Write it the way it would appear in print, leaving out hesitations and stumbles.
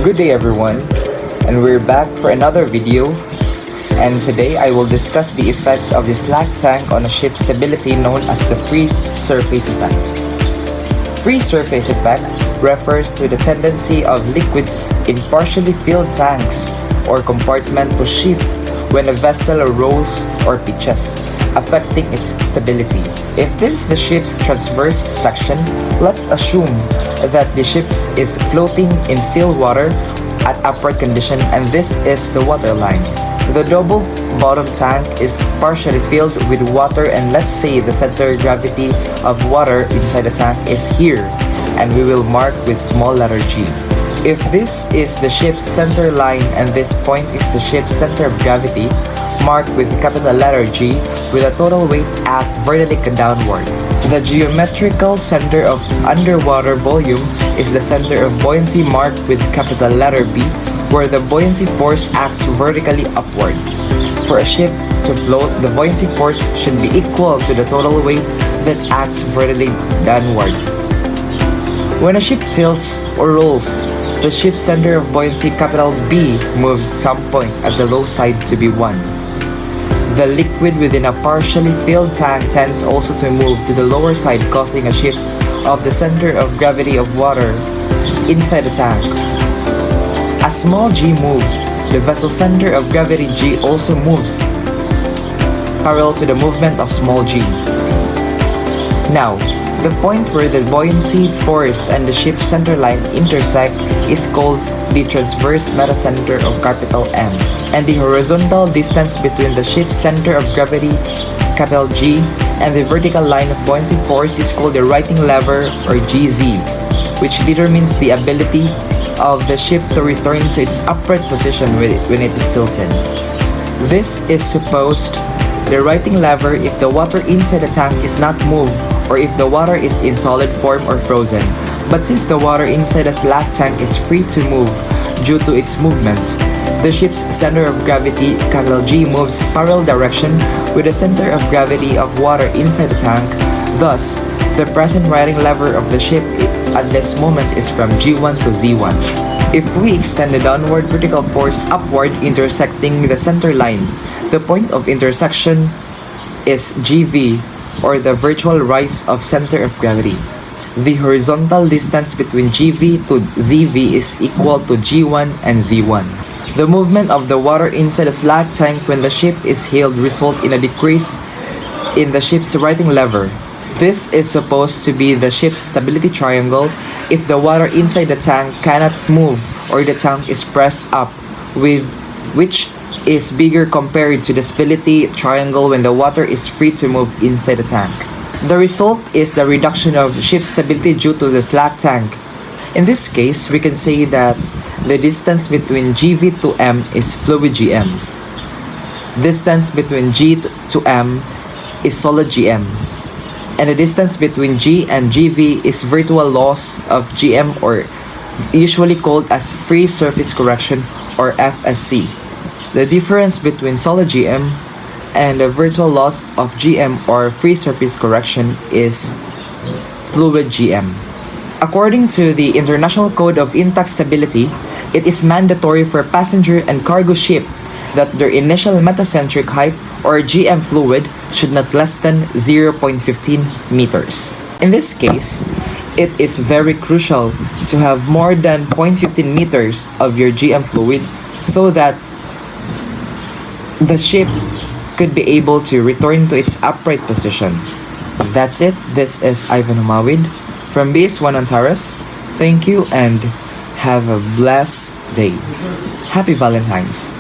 Good day everyone, and we're back for another video, and today I will discuss the effect of the slack tank on a ship's stability known as the free surface effect. Free surface effect refers to the tendency of liquids in partially filled tanks or compartment to shift when a vessel rolls or pitches, affecting its stability. If this is the ship's transverse section, let's assume that the ship is floating in still water at upward condition, and this is the water line. The double bottom tank is partially filled with water, and let's say the center of gravity of water inside the tank is here, and we will mark with small letter G. If this is the ship's center line and this point is the ship's center of gravity, marked with capital letter G with a total weight act vertically downward. The geometrical center of underwater volume is the center of buoyancy marked with capital letter B, where the buoyancy force acts vertically upward. For a ship to float, the buoyancy force should be equal to the total weight that acts vertically downward. When a ship tilts or rolls, the ship's center of buoyancy capital B moves some point at the low side to be 1. The liquid within a partially filled tank tends also to move to the lower side, causing a shift of the center of gravity of water inside the tank. As small g moves, the vessel's center of gravity G also moves parallel to the movement of small g. Now, the point where the buoyancy force and the ship's center line intersect is called the transverse metacenter of capital M, and the horizontal distance between the ship's center of gravity, capital G, and the vertical line of buoyancy force is called the righting lever, or GZ, which determines the ability of the ship to return to its upright position when it is tilted. This is supposed the righting lever if the water inside the tank is not moved or if the water is in solid form or frozen. But since the water inside the slack tank is free to move due to its movement, the ship's center of gravity, capital G, moves parallel direction with the center of gravity of water inside the tank. Thus, the present righting lever of the ship at this moment is from G1 to Z1. If we extend the downward vertical force upward intersecting the center line, the point of intersection is GV, or the virtual rise of center of gravity. The horizontal distance between GV to ZV is equal to G1 and Z1. The movement of the water inside the slack tank when the ship is hailed result in a decrease in the ship's righting lever. This is supposed to be the ship's stability triangle if the water inside the tank cannot move or the tank is pressed up, with which is bigger compared to the stability triangle when the water is free to move inside the tank. The result is the reduction of ship stability due to the slack tank. In this case, we can say that the distance between GV to M is fluid GM. Distance between G to M is solid GM. And the distance between G and GV is virtual loss of GM, or usually called as free surface correction, or FSC. The difference between solid GM and the virtual loss of GM, or free surface correction, is fluid GM. According to the International Code of Intact Stability, it is mandatory for passenger and cargo ship that their initial metacentric height, or GM fluid, should not less than 0.15 meters. In this case, it is very crucial to have more than 0.15 meters of your GM fluid so that the ship could be able to return to its upright position. That's it. This is Ivan Humawid from BS1 Antares. Thank you and have a blessed day. Happy Valentine's.